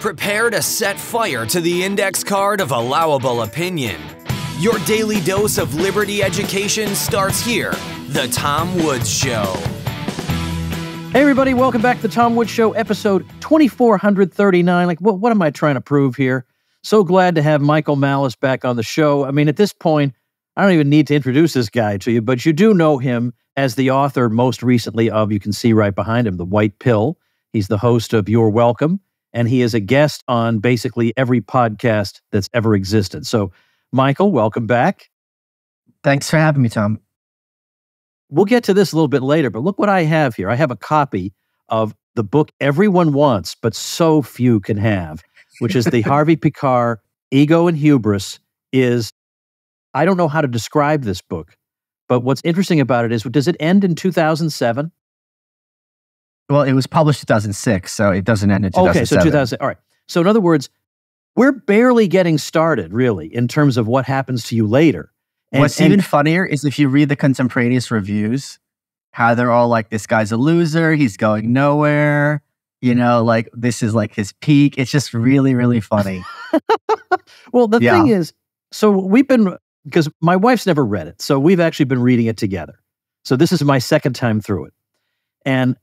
Prepare to set fire to the index card of allowable opinion. Your daily dose of liberty education starts here. The Tom Woods Show. Hey everybody, welcome back to the Tom Woods Show, episode 2439. Like, what am I trying to prove here? So glad to have Michael Malice back on the show. I mean, at this point, I don't even need to introduce this guy to you, but you do know him as the author most recently of, you can see right behind him, The White Pill. He's the host of You're Welcome, and he is a guest on basically every podcast that's ever existed. So, Michael, welcome back. Thanks for having me, Tom. We'll get to this a little bit later, but look what I have here. I have a copy of the book everyone wants, but so few can have, which is the Harvey Pekar, Ego and Hubris. I don't know how to describe this book, but what's interesting about it is, does it end in 2007? Well, it was published 2006, so it doesn't end in 2007. Okay, so 2000. All right. So in other words, we're barely getting started, really, in terms of what happens to you later. What's even funnier is if you read the contemporaneous reviews, how they're all like, this guy's a loser, he's going nowhere, you know, like this is like his peak. It's just really, really funny. Well, the thing is, so because my wife's never read it, so we've actually been reading it together. So this is my second time through it. And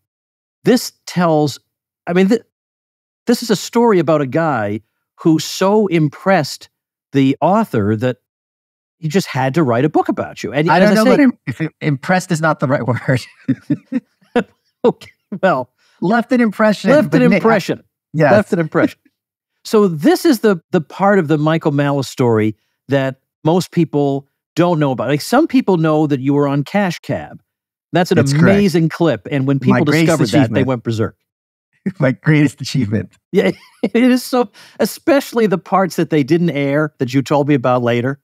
this tells, this is a story about a guy who so impressed the author that he just had to write a book about you. And I don't know, if impressed is not the right word. Okay, well. Left an impression. Left an impression. So this is the part of the Michael Malice story that most people don't know about. Like, some people know that you were on Cash Cab. That's an amazing clip. And when people discovered that, they went berserk. My greatest achievement. Yeah, it is so, especially the parts that they didn't air that you told me about later.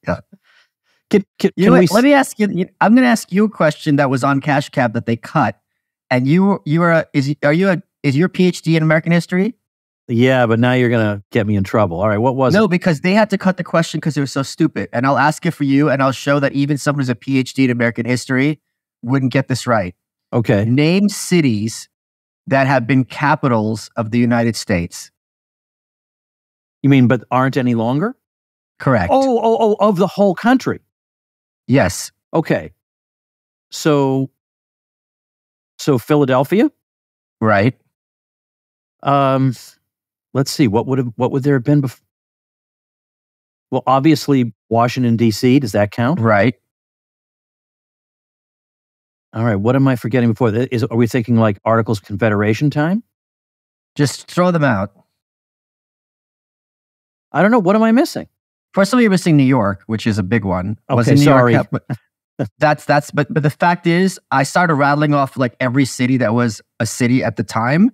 Yeah. Let me ask you, I'm going to ask you a question that was on Cash Cab that they cut. And is your PhD in American history? Yeah, but now you're going to get me in trouble. All right, what was it? No, because they had to cut the question because it was so stupid. And I'll ask it for you, and I'll show that even someone who's a PhD in American history wouldn't get this right. Okay. Name cities that have been capitals of the United States. You mean, but aren't any longer? Correct. Oh, of the whole country. Yes. Okay. So Philadelphia? Right. Let's see. What would there have been before? Well, obviously Washington, D.C. Does that count? Right. All right. What am I forgetting before? Are we thinking like Articles of Confederation time? Just throw them out. I don't know. What am I missing? First of all, you're missing New York, which is a big one. Okay, sorry. But the fact is, I started rattling off like every city that was a city at the time.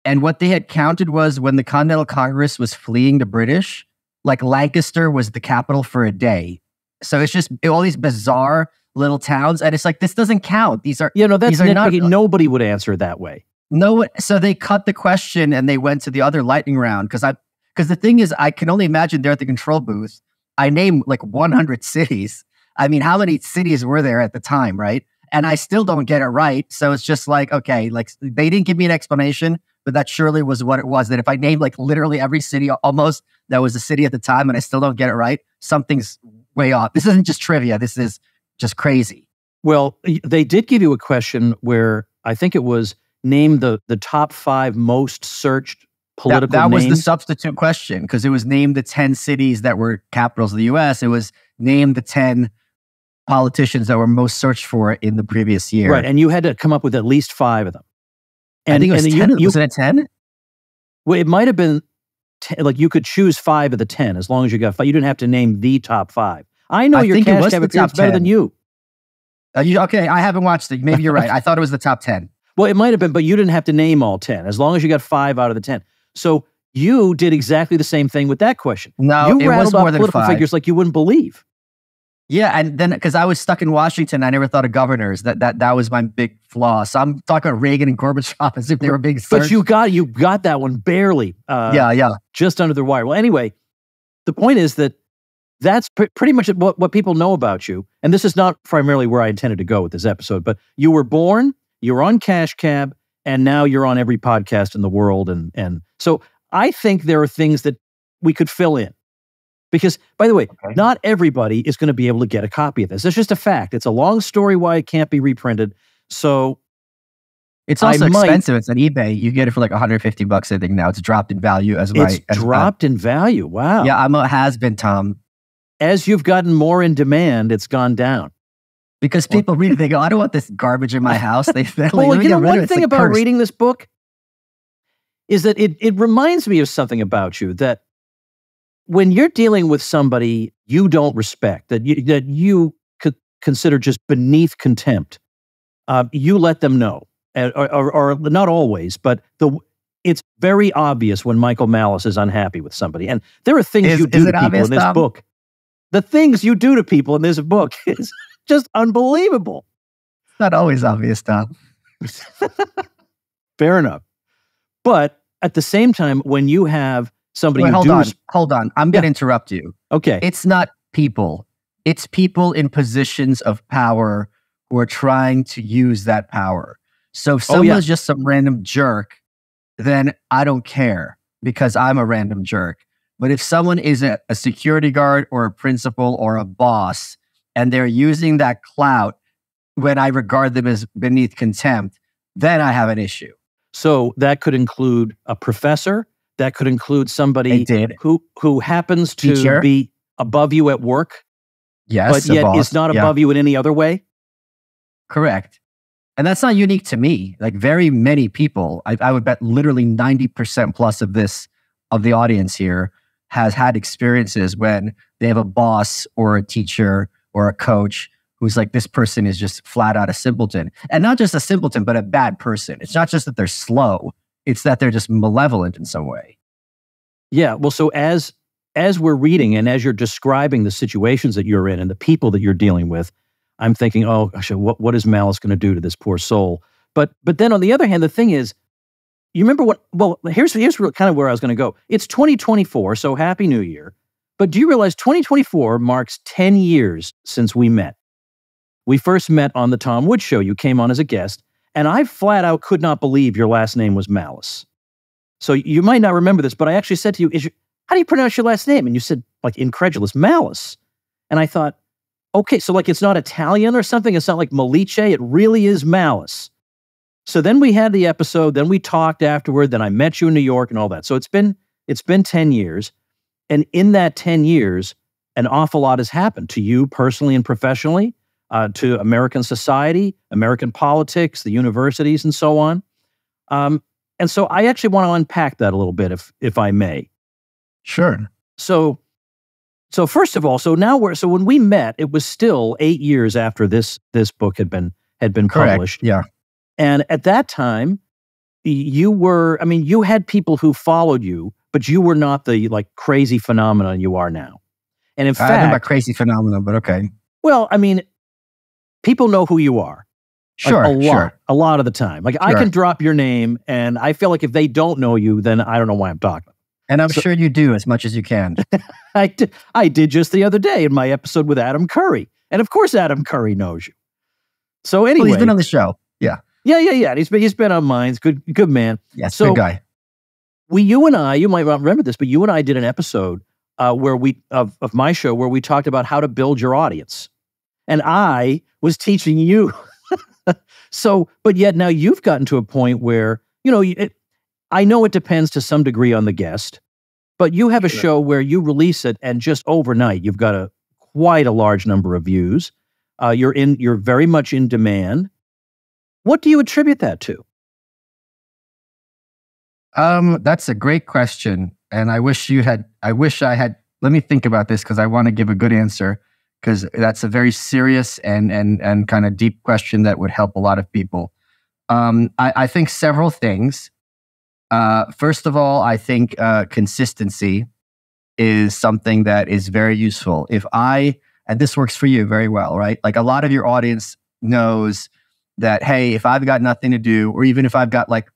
And what they had counted was when the Continental Congress was fleeing the British, like Lancaster was the capital for a day. So it's just all these bizarre little towns. And it's like, this doesn't count. That's nitpicky. Nobody would answer it that way. No, so they cut the question and they went to the other lightning round. Because the thing is, I can only imagine they're at the control booth. I named like 100 cities. I mean, how many cities were there at the time, right? And I still don't get it right. So it's just like, okay, like they didn't give me an explanation, but that surely was what it was. That if I named like literally every city almost that was a city at the time and I still don't get it right, something's way off. This isn't just trivia. This is just crazy. Well, they did give you a question where I think it was name the top 5 most searched political that names. Was the substitute question, because it was name the 10 cities that were capitals of the U.S. It was name the 10 politicians that were most searched for in the previous year. Right, and you had to come up with at least 5 of them. And I think it was 10. Was it 10? Well, it might have been 10, like you could choose 5 of the 10 as long as you got 5. You didn't have to name the top 5. I know your Cash Cab appearance better than you. Okay, I haven't watched it. Maybe you're right. I thought it was the top 10. Well, it might have been, but you didn't have to name all 10 as long as you got 5 out of the 10. So you did exactly the same thing with that question. No, you rattled off political figures like you wouldn't believe. Yeah, and then because I was stuck in Washington, I never thought of governors. That was my big flaw. So I'm talking about Reagan and Gorbachev as if they were being searched. But you got that one barely. Just under the wire. Well, anyway, the point is that's pretty much what people know about you. And this is not primarily where I intended to go with this episode. But you were born, you were on Cash Cab, and now you're on every podcast in the world. And so I think there are things that we could fill in. Because, by the way, not everybody is going to be able to get a copy of this. It's just a fact. It's a long story why it can't be reprinted. So it's also expensive. It's on eBay. You get it for like $150, I think now. It's dropped in value as well. It's dropped in value. Wow. Yeah, I'm a has-been, Tom. As you've gotten more in demand, it's gone down. Because people read it, they go, I don't want this garbage in my house. They well, you know, one thing about reading this book is that it reminds me of something about you, that when you're dealing with somebody you don't respect, that you could consider just beneath contempt, you let them know, or not always, but it's very obvious when Michael Malice is unhappy with somebody. And there are things you do to people in this book. The things you do to people in this book is just unbelievable. It's not always obvious, Tom. Fair enough. But at the same time, when you have somebody hold on. I'm going to interrupt you. Okay. It's not people. It's people in positions of power who are trying to use that power. So if someone's just some random jerk, then I don't care because I'm a random jerk. But if someone is a security guard or a principal or a boss, and they're using that clout when I regard them as beneath contempt, then I have an issue. So that could include a professor. That could include somebody who happens to be above you at work, yes, but yet is not above you in any other way. Correct. And that's not unique to me. Like very many people, I would bet literally 90% plus of the audience here has had experiences when they have a boss or a teacher or a coach who's like, this person is just flat out a simpleton. And not just a simpleton, but a bad person. It's not just that they're slow. It's that they're just malevolent in some way. Yeah. Well, so as we're reading and as you're describing the situations that you're in and the people that you're dealing with, I'm thinking, oh, gosh, what is Malice going to do to this poor soul? But then on the other hand, the thing is, you remember here's kind of where I was going to go. It's 2024, so Happy New Year. But do you realize 2024 marks 10 years since we met? We first met on the Tom Woods Show. You came on as a guest, and I flat out could not believe your last name was Malice. So you might not remember this, but I actually said to you, how do you pronounce your last name? And you said, like, incredulous, Malice. And I thought, okay, so like it's not Italian or something? It's not like Malice? It really is Malice. So then we had the episode, then we talked afterward, then I met you in New York and all that. So it's been 10 years. And in that 10 years, an awful lot has happened to you personally and professionally, to American society, American politics, the universities, and so on. And so I actually want to unpack that a little bit, if I may. Sure. So first of all, so when we met, it was still 8 years after this book had been Correct. published. Yeah. And at that time, you had people who followed you, but you were not the like crazy phenomenon you are now. And in fact, I don't know about crazy phenomenon, but okay. Well, I mean, people know who you are. Sure, a lot of the time. Like I can drop your name, and I feel like if they don't know you, then I don't know why I'm talking. And I'm sure you do as much as you can. I did just the other day in my episode with Adam Curry, and of course Adam Curry knows you. So anyway, well, he's been on the show. Yeah. Yeah. He's been on mine. Good man. Yes, so, good guy. You and I, you might not remember this, but you and I did an episode of my show where we talked about how to build your audience, and I was teaching you. So, but yet now you've gotten to a point where I know it depends to some degree on the guest, but you have a show where you release it, and just overnight you've got quite a large number of views. You're very much in demand. What do you attribute that to? That's a great question. And I wish I had, let me think about this because I want to give a good answer, because that's a very serious and kind of deep question that would help a lot of people. I think several things. First of all, I think consistency is something that is very useful. And this works for you very well, right? Like a lot of your audience knows that, hey, if I've got nothing to do, or even if I've got like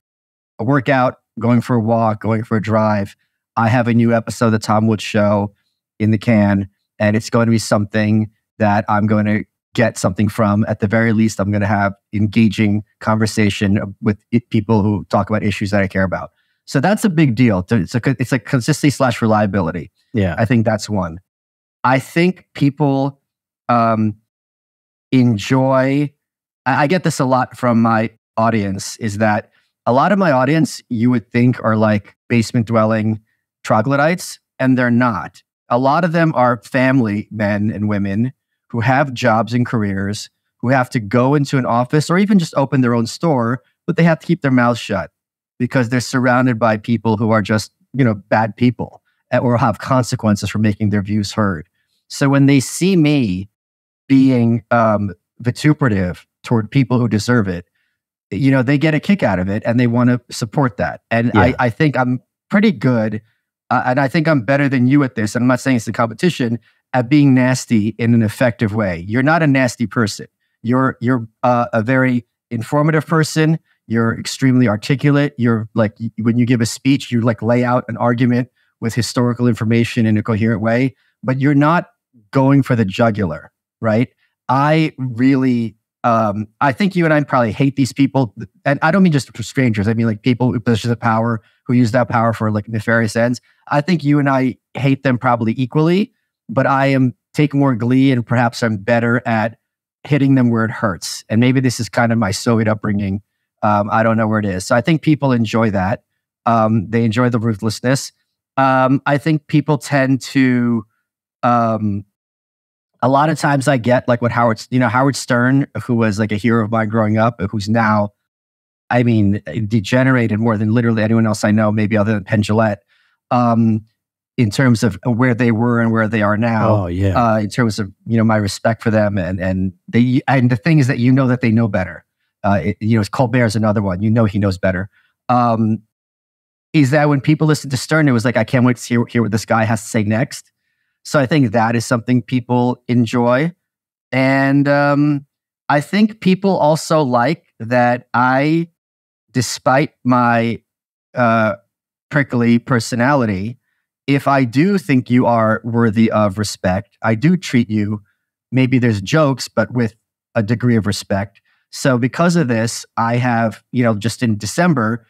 a workout, going for a walk, going for a drive, I have a new episode of the Tom Woods Show in the can, and it's going to be something that I'm going to get something from. At the very least, I'm going to have engaging conversation with people who talk about issues that I care about. So that's a big deal. It's like consistency / reliability. Yeah. I think that's one. I think people enjoy, I get this a lot from my audience, is that a lot of my audience you would think are like basement dwelling troglodytes, and they're not. A lot of them are family men and women who have jobs and careers, who have to go into an office or even just open their own store, but they have to keep their mouths shut because they're surrounded by people who are just, bad people or have consequences for making their views heard. So when they see me being vituperative toward people who deserve it, they get a kick out of it and they want to support that. And I think I'm pretty good, and I think I'm better than you at this. And I'm not saying it's a competition, at being nasty in an effective way. You're not a nasty person. You're a very informative person. You're extremely articulate. You're like, when you give a speech, you like lay out an argument with historical information in a coherent way, but you're not going for the jugular, right? I really, I think you and I probably hate these people. And I don't mean just for strangers. I mean like people in positions of power who use that power for like nefarious ends. I think you and I hate them probably equally, but I take more glee and perhaps I'm better at hitting them where it hurts. And maybe this is kind of my Soviet upbringing. I don't know where it is. So I think people enjoy that. They enjoy the ruthlessness. I think people tend to, a lot of times I get like what Howard Stern, who was like a hero of mine growing up, who's now, degenerated more than literally anyone else I know, maybe other than Penn Jillette, in terms of where they were and where they are now. Oh, yeah. In terms of, my respect for them and the thing is that that they know better. Colbert's another one. He knows better. Is that when people listen to Stern, it was like, I can't wait to hear what this guy has to say next. So I think that is something people enjoy. And I think people also like that despite my prickly personality, if I do think you are worthy of respect, I do treat you, maybe there's jokes, but with a degree of respect. So because of this, I have, just in December,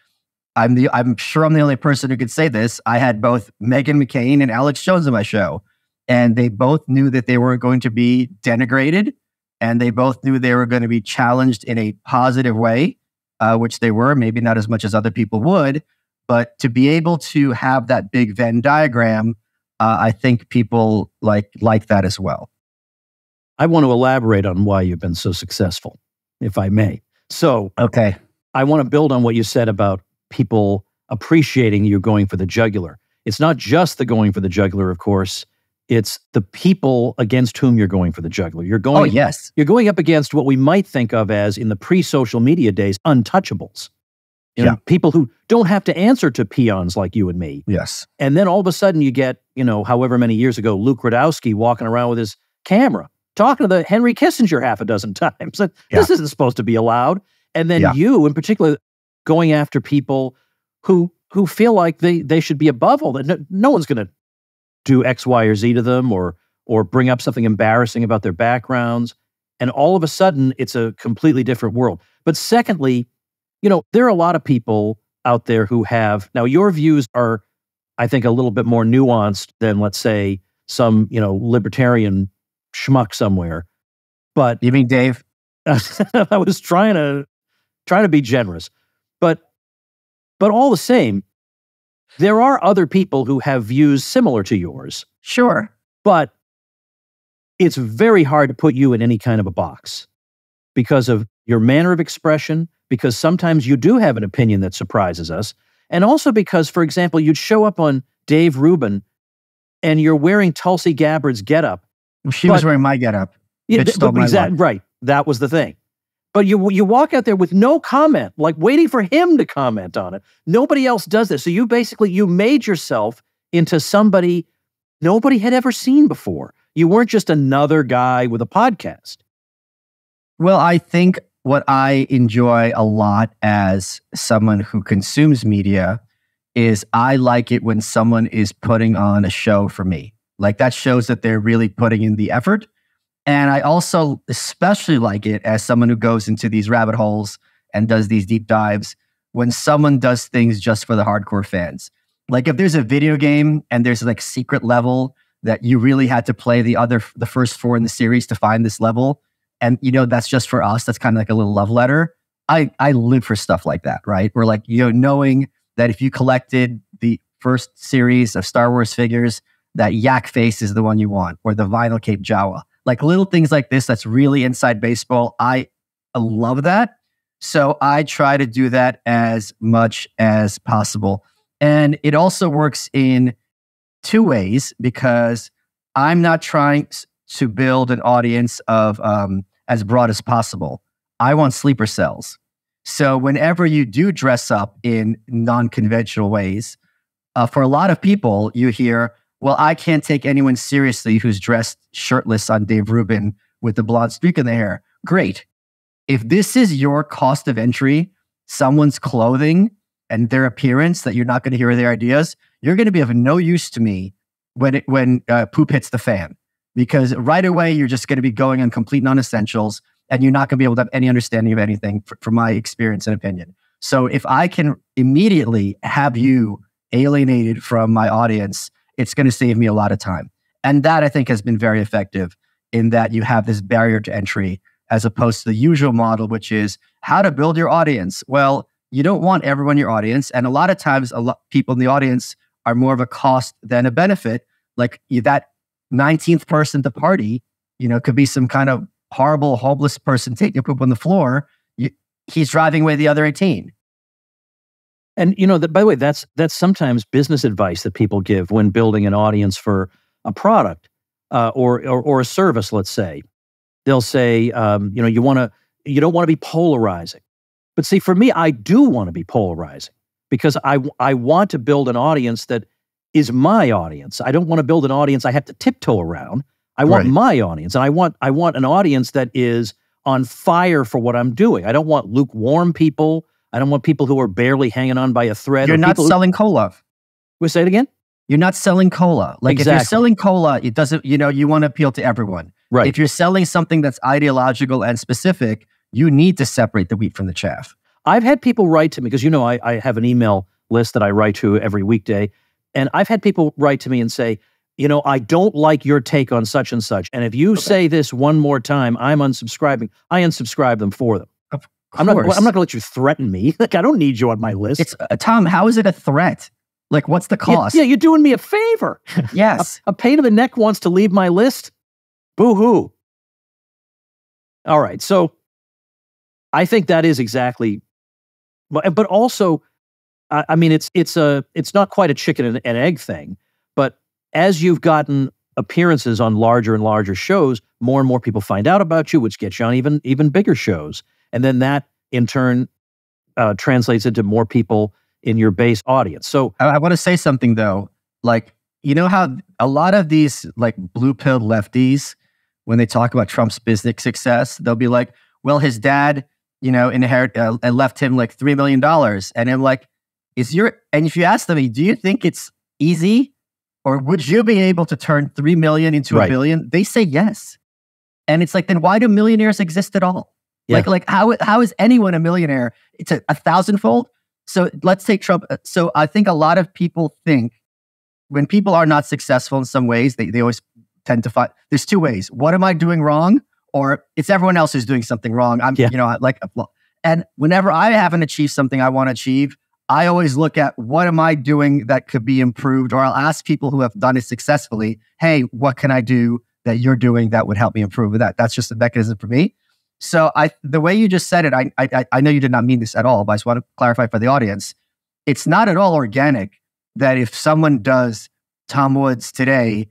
I'm sure I'm the only person who could say this. I had both Meghan McCain and Alex Jones on my show, and they both knew that they weren't going to be denigrated, and they both knew they were going to be challenged in a positive way, which they were, maybe not as much as other people would, but to be able to have that big Venn diagram, I think people like that as well. I want to elaborate on why you've been so successful, if I may. So, okay, I want to build on what you said about people appreciating you going for the jugular. It's not just the going for the jugular, of course. It's the people against whom you're going for the jugular. You're going up against what we might think of as, in the pre-social media days, untouchables. People who don't have to answer to peons like you and me. Yes. And then all of a sudden you get, however many years ago, Luke Radowski walking around with his camera, talking to the Henry Kissinger half a dozen times. Like, this isn't supposed to be allowed. And then you, in particular, going after people who feel like they should be above all that. No one's going to do X, Y, or Z to them or bring up something embarrassing about their backgrounds. And all of a sudden, it's a completely different world. But secondly, there are a lot of people out there who have, now your views are, I think, a little bit more nuanced than, let's say, some, libertarian schmuck somewhere. But you mean Dave? I was trying to be generous. But all the same, there are other people who have views similar to yours. Sure. But it's very hard to put you in any kind of a box because of your manner of expression, because sometimes you do have an opinion that surprises us, and also because, for example, you'd show up on Dave Rubin and you're wearing Tulsi Gabbard's getup. She was wearing my getup. Right. That was the thing. But you walk out there with no comment, like waiting for him to comment on it. Nobody else does this. So you made yourself into somebody nobody had ever seen before. You weren't just another guy with a podcast. Well, I think what I enjoy a lot as someone who consumes media is I like it when someone is putting on a show for me. Like, that shows that they're really putting in the effort. And I also especially like it as someone who goes into these rabbit holes and does these deep dives when someone does things just for the hardcore fans. Like if there's a video game and there's like secret level that you really had to play the first 4 in the series to find this level, and that's just for us, that's kind of like a little love letter. I live for stuff like that, right? Or like, knowing that if you collected the first series of Star Wars figures, that Yak Face is the one you want, or the Vinyl Cape Jawa. Like little things like this that's really inside baseball. I love that. So I try to do that as much as possible. And it also works in 2 ways, because I'm not trying to build an audience of as broad as possible. I want sleeper cells. So whenever you do dress up in non-conventional ways, for a lot of people, you hear, well, I can't take anyone seriously who's dressed shirtless on Dave Rubin with the blonde streak in the hair. Great. If this is your cost of entry, someone's clothing and their appearance, that you're not going to hear their ideas, you're going to be of no use to me when poop hits the fan. Because right away, you're just going to be going on complete non-essentials, and you're not going to be able to have any understanding of anything from my experience and opinion. So if I can immediately have you alienated from my audience, it's going to save me a lot of time. And that, I think, has been very effective in that you have this barrier to entry, as opposed to the usual model, which is how to build your audience. Well, you don't want everyone in your audience. And a lot of times, people in the audience are more of a cost than a benefit. Like that 19th person at the party, could be some kind of horrible homeless person taking a poop on the floor. He's driving away the other 18. And that, by the way, that's sometimes business advice that people give when building an audience for a product or a service. Let's say they'll say, you don't want to be polarizing. But see, for me, I do want to be polarizing, because I want to build an audience that is my audience. I don't want to build an audience I have to tiptoe around. I want my audience, and I want an audience that is on fire for what I'm doing. I don't want lukewarm people. I don't want people who are barely hanging on by a thread. You're not selling cola. We say it again? You're not selling cola. Like if you're selling cola, it doesn't, you want to appeal to everyone. Right. If you're selling something that's ideological and specific, you need to separate the wheat from the chaff. I've had people write to me, because I have an email list that I write to every weekday. And I've had people write to me and say, I don't like your take on such and such. And if you say this one more time, I'm unsubscribing. I unsubscribe them for them. I'm not going to let you threaten me. Like, I don't need you on my list. It's Tom, how is it a threat? Like, what's the cost? Yeah, you're doing me a favor. Yes. A pain in the neck wants to leave my list. Boo-hoo. All right. So I think that is exactly, but also, I mean, it's not quite a chicken and egg thing, but as you've gotten appearances on larger and larger shows, more and more people find out about you, which gets you on even bigger shows. And then that, in turn, translates into more people in your base audience. So I want to say something, though. Like, how a lot of these like blue-pilled lefties, when they talk about Trump's business success, they'll be like, well, his dad, and left him like $3 million. And I'm like, and if you ask them, do you think it's easy? Or would you be able to turn 3 million into a billion? They say yes. And it's like, then why do millionaires exist at all? Yeah. Like how is anyone a millionaire? It's a 1,000-fold. So let's take Trump. So I think a lot of people think when people are not successful in some ways, they always tend to find, there's 2 ways. What am I doing wrong? Or it's everyone else who's doing something wrong. And whenever I haven't achieved something I want to achieve, I always look at what am I doing that could be improved, or I'll ask people who have done it successfully, hey, what can I do that you're doing that would help me improve with that? That's just a mechanism for me. So the way you just said it, I know you did not mean this at all, but I just want to clarify for the audience. It's not at all organic that if someone does Tom Woods today,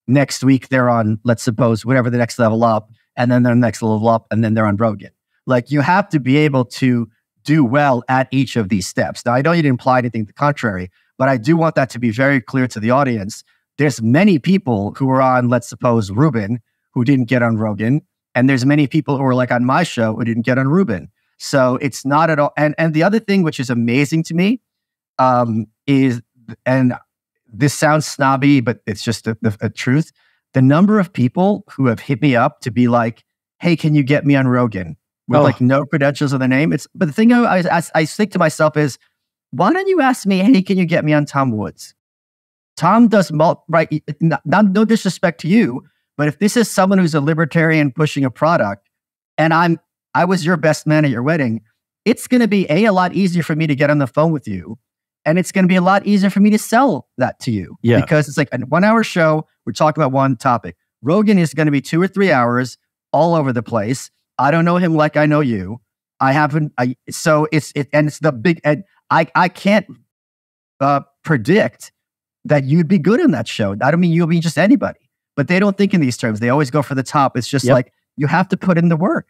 next week they're on, let's suppose, whatever the next level up, and then they're next level up, and then they're on Rogan. Like, you have to be able to do well at each of these steps. Now, I don't need to imply anything to the contrary, but I do want that to be very clear to the audience. There's many people who are on, let's suppose, Rubin, who didn't get on Rogan, and there's many people who are like on my show who didn't get on Rubin. So it's not at all. And the other thing which is amazing to me is, and this sounds snobby, but it's just a truth. The number of people who have hit me up to be like, hey, can you get me on Rogan? with like no credentials of their name. But the thing I think to myself is, why don't you ask me, hey, can you get me on Tom Woods? Tom does, right? No disrespect to you, but if this is someone who's a libertarian pushing a product, and I was your best man at your wedding, it's going to be a lot easier for me to get on the phone with you. And it's going to be a lot easier for me to sell that to you. Yeah. Because it's like a 1 hour show. We're talking about one topic. Rogan is going to be 2 or 3 hours all over the place. I don't know him like I know you. I haven't. So it's the big, and I can't predict that you'd be good on that show. I don't mean you'll be just anybody, but they don't think in these terms. They always go for the top. It's just like, you have to put in the work.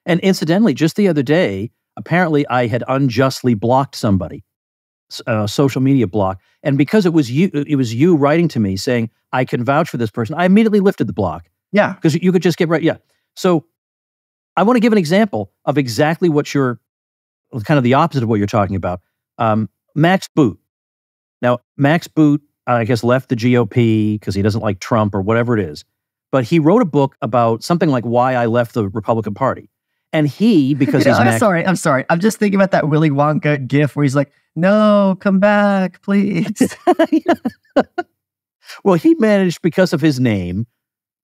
And incidentally, just the other day, apparently I had unjustly blocked somebody, social media block. And because it was you writing to me saying, I can vouch for this person, I immediately lifted the block. Yeah. Because you could just get right. Yeah. So I want to give an example of exactly what you're, kind of the opposite of what you're talking about. Max Boot. Now, Max Boot, I guess, left the GOP because he doesn't like Trump or whatever it is. But he wrote a book about something like why I left the Republican Party. And he, because he's I'm sorry. I'm just thinking about that Willy Wonka gif where he's like, no, come back, please. Well, he managed, because of his name,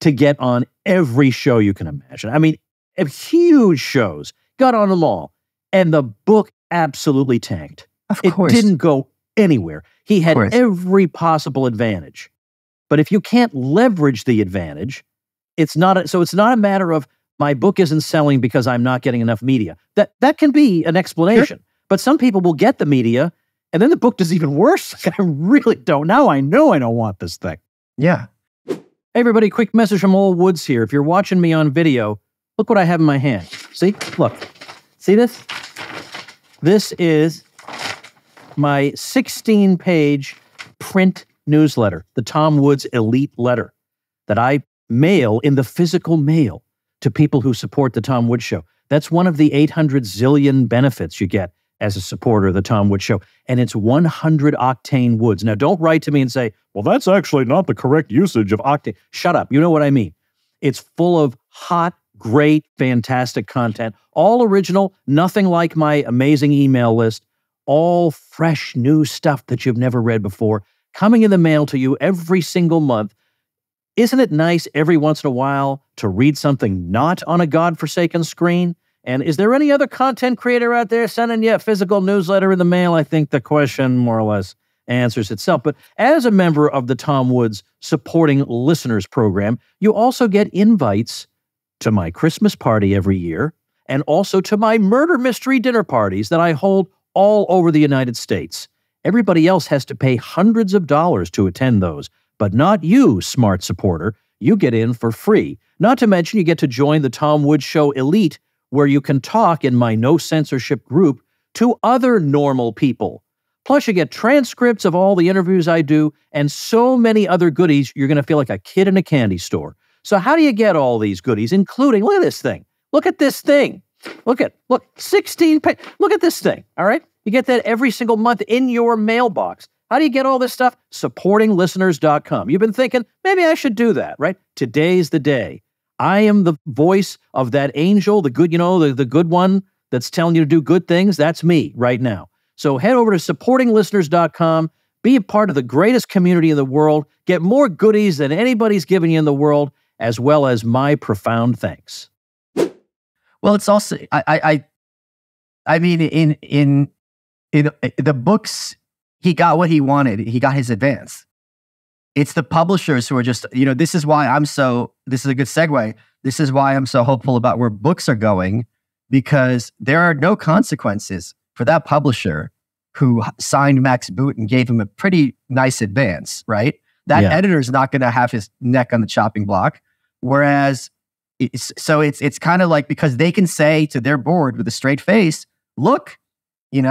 to get on every show you can imagine. I mean, huge shows, got on them all. And the book absolutely tanked. Of course. It didn't go anywhere. He had every possible advantage. But if you can't leverage the advantage, it's not a matter of my book isn't selling because I'm not getting enough media. That can be an explanation. Sure. But some people will get the media, and then the book does even worse. I really don't. Now I know I don't want this thing. Yeah. Hey, everybody, quick message from Old Woods here. If you're watching me on video, look what I have in my hand. See? Look. See this? This is my 16-page print newsletter, the Tom Woods Elite Letter, that I mail in the physical mail to people who support the Tom Woods Show. That's one of the 800 zillion benefits you get as a supporter of the Tom Woods Show. And it's 100 octane woods. Now, don't write to me and say, well, that's actually not the correct usage of octane. Shut up. You know what I mean. It's full of hot, great, fantastic content, all original, nothing like my amazing email list, all fresh, new stuff that you've never read before, coming in the mail to you every single month. Isn't it nice every once in a while to read something not on a godforsaken screen? And is there any other content creator out there sending you a physical newsletter in the mail? I think the question more or less answers itself. But as a member of the Tom Woods Supporting Listeners program, you also get invites to my Christmas party every year and also to my murder mystery dinner parties that I hold all over the United States. Everybody else has to pay hundreds of dollars to attend those, but not you, smart supporter. You get in for free. Not to mention you get to join the Tom Woods Show Elite, where you can talk in my no censorship group to other normal people. Plus, you get transcripts of all the interviews I do and so many other goodies, you're going to feel like a kid in a candy store. So how do you get all these goodies, including, look at this thing. Look at this thing. Look, 16 pages. Look at this thing, all right? You get that every single month in your mailbox. How do you get all this stuff? Supportinglisteners.com. You've been thinking, maybe I should do that, right? Today's the day. I am the voice of that angel, the good, the good one that's telling you to do good things. That's me right now. So head over to supportinglisteners.com. Be a part of the greatest community in the world. Get more goodies than anybody's given you in the world, as well as my profound thanks. Well, it's also, I mean, in the books, he got what he wanted. He got his advance. It's the publishers who are just, this is why this is a good segue. This is why I'm so hopeful about where books are going, because there are no consequences for that publisher who signed Max Boot and gave him a pretty nice advance, right? That editor is not going to have his neck on the chopping block. Whereas, it's kind of like, because they can say to their board with a straight face, look, we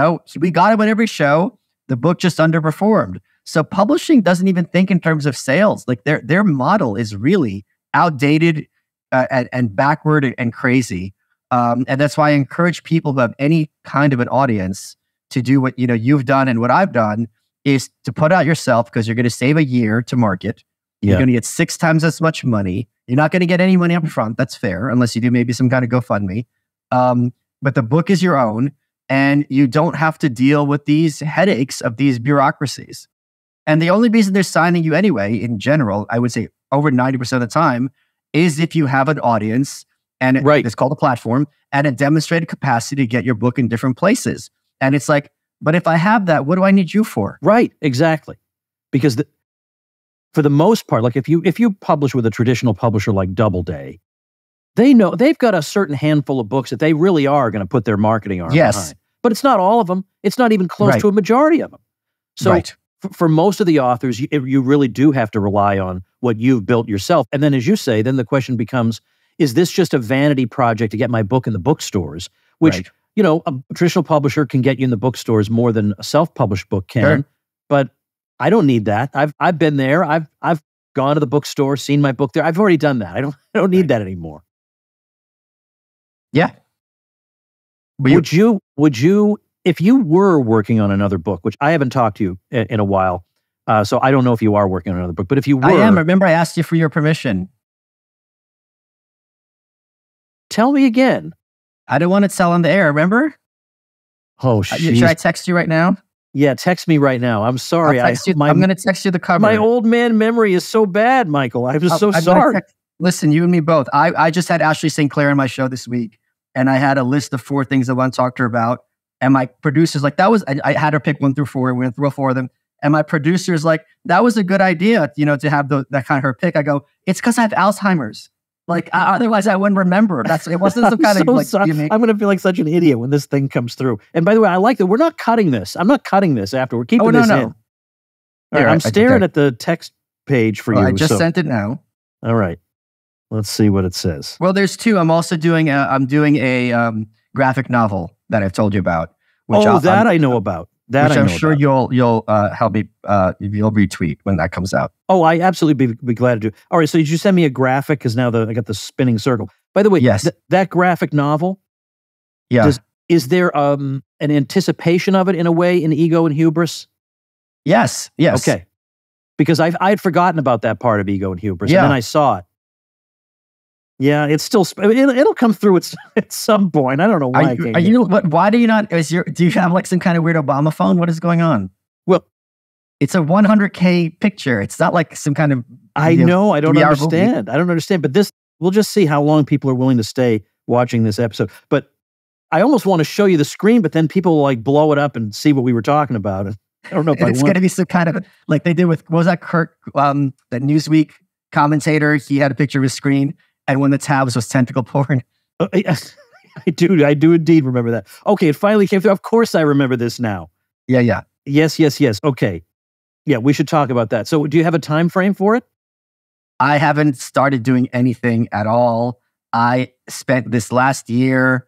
got him on every show. The book just underperformed. So publishing doesn't even think in terms of sales. Like their model is really outdated and backward and crazy. And that's why I encourage people who have any kind of an audience to do what you've done and what I've done, is to put out yourself, because you're going to save a year to market. You're going to get 6 times as much money. You're not going to get any money up front. That's fair, unless you do maybe some kind of GoFundMe. But the book is your own, and you don't have to deal with these headaches of these bureaucracies. And the only reason they're signing you anyway, in general, I would say over 90% of the time, is if you have an audience, and it's called a platform, and a demonstrated capacity to get your book in different places. And it's like, but if I have that, what do I need you for? Right, exactly. Because for the most part, like if you publish with a traditional publisher like Doubleday, they know they've got a certain handful of books that they really are going to put their marketing arm behind. But it's not all of them. It's not even close to a majority of them. So for most of the authors, you really do have to rely on what you've built yourself. And then, as you say, then the question becomes, is this just a vanity project to get my book in the bookstores? Which, a traditional publisher can get you in the bookstores more than a self-published book can. Sure. But I don't need that. I've been there. I've gone to the bookstore, seen my book there. I've already done that. I don't need that anymore. Yeah. But would you, if you were working on another book, which I haven't talked to you in a while, so I don't know if you are working on another book, but if you were... I am. Remember, I asked you for your permission. Tell me again. I don't want to tell on the air, remember? Oh, shit. Should I text you right now? Yeah, text me right now. I'm sorry. I'm going to text you the cover. My old man memory is so bad, Michael. I'm just so sorry. Listen, you and me both. I just had Ashley St. Clair on my show this week, and I had a list of 4 things I want to talk to her about. And my producer's like, I had her pick 1 through 4. We went through 4 of them. And my producer's like, that was a good idea, to have that kind of her pick. I go, it's because I have Alzheimer's. Like, otherwise I wouldn't remember. It wasn't some kind of like... I'm going to feel like such an idiot when this thing comes through. And by the way, I like that we're not cutting this. I'm not cutting this after. We're keeping this in. All right, I'm staring at the text page for you. I just sent it now. All right. Let's see what it says. Well, there's 2. I'm also doing a graphic novel that I've told you about. Which I know about. That I'm sure you'll help me. You'll retweet when that comes out. Oh, I absolutely be glad to do. All right, so did you send me a graphic? Because now I got the spinning circle. By the way, yes, that graphic novel. Yeah. Is there an anticipation of it in a way in Ego and Hubris? Yes. Okay. Because I had forgotten about that part of Ego and Hubris, and then I saw it. Yeah, it's still. It'll come through at some point. I don't know why. Why do you not? Do you have like some kind of weird Obama phone? What is going on? Well, it's a 100K picture. It's not like some kind of. I know. I don't understand. Movie. I don't understand. But we'll just see how long people are willing to stay watching this episode. But I almost want to show you the screen, but then people will like blow it up and see what we were talking about. And I don't know if it's going to be some kind of like they did with what was that Kirk, that Newsweek commentator? He had a picture of his screen. And one of the tabs was tentacle porn. I do indeed remember that. Okay, it finally came through. Of course I remember this now. Yeah. Yes. Okay. Yeah, we should talk about that. So do you have a time frame for it? I haven't started doing anything at all. I spent this last year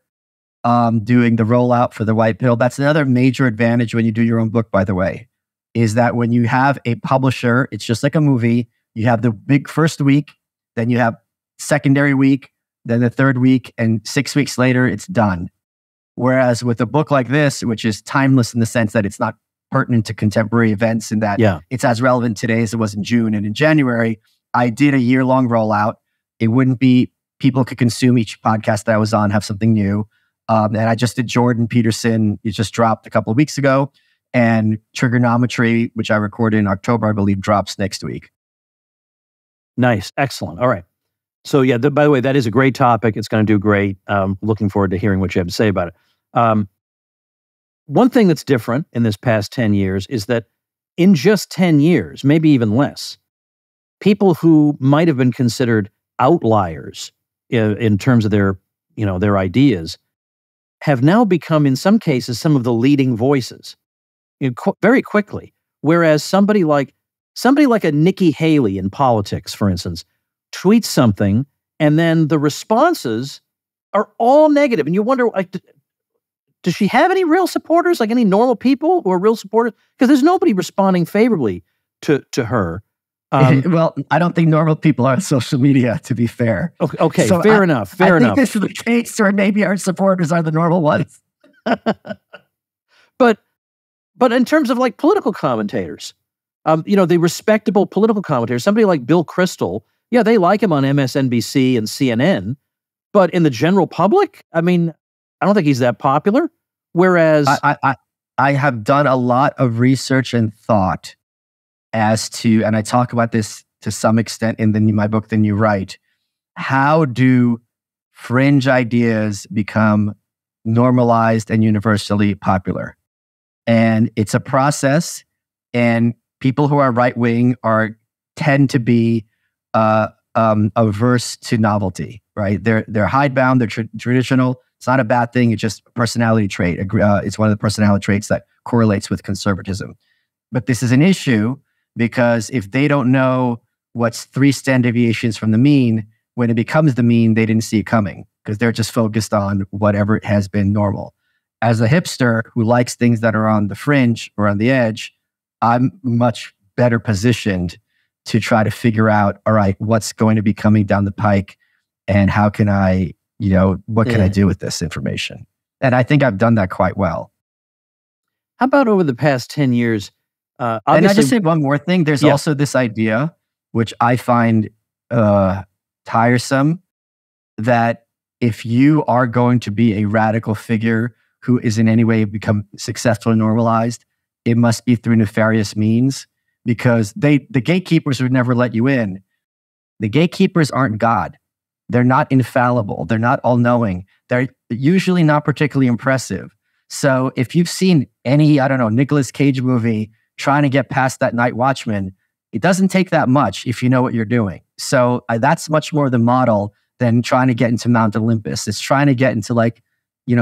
doing the rollout for the white pill. That's another major advantage when you do your own book, by the way, is that when you have a publisher, it's just like a movie. You have the big first week, then you have secondary week, then the third week, and 6 weeks later, it's done. Whereas with a book like this, which is timeless in the sense that it's not pertinent to contemporary events and that it's as relevant today as it was in June and in January, I did a year-long rollout. It wouldn't be, people could consume each podcast that I was on, have something new. And I just did Jordan Peterson. It just dropped a couple of weeks ago. And Trigonometry, which I recorded in October, I believe, drops next week. Nice. Excellent. All right. So yeah, by the way, that is a great topic. It's going to do great. Looking forward to hearing what you have to say about it. One thing that's different in this past 10 years is that in just 10 years, maybe even less, people who might have been considered outliers in terms of their ideas have now become, in some cases, some of the leading voices very quickly. Whereas somebody like a Nikki Haley in politics, for instance, tweets something, and then the responses are all negative. And you wonder, like, does she have any real supporters, like any normal people who are real supporters? Because there's nobody responding favorably to her. Well, I don't think normal people are on social media, to be fair. Okay, so fair enough. I think this is the case where maybe our supporters are the normal ones. But in terms of like political commentators, the respectable political commentators, somebody like Bill Kristol, yeah, they like him on MSNBC and CNN, but in the general public, I mean, I don't think he's that popular. Whereas I have done a lot of research and thought as to, and I talk about this to some extent in my book, The New Right. How do fringe ideas become normalized and universally popular? And it's a process, and people who are right-wing tend to be averse to novelty, right? They're hidebound, they're traditional. It's not a bad thing. It's just a personality trait. It's one of the personality traits that correlates with conservatism. But this is an issue because if they don't know what's 3 standard deviations from the mean, when it becomes the mean, they didn't see it coming because they're just focused on whatever has been normal. As a hipster who likes things that are on the fringe or on the edge, I'm much better positioned to try to figure out, all right, what's going to be coming down the pike and how can I, what can I do with this information? And I think I've done that quite well. How about over the past 10 years? And I just say one more thing. There's also this idea, which I find tiresome, that if you are going to be a radical figure who is in any way become successful and normalized, it must be through nefarious means, because the gatekeepers would never let you in. The gatekeepers aren't God. They're not infallible. They're not all-knowing. They're usually not particularly impressive. So if you've seen any, Nicolas Cage movie trying to get past that night watchman, it doesn't take that much if you know what you're doing. So that's much more the model than trying to get into Mount Olympus. It's trying to get into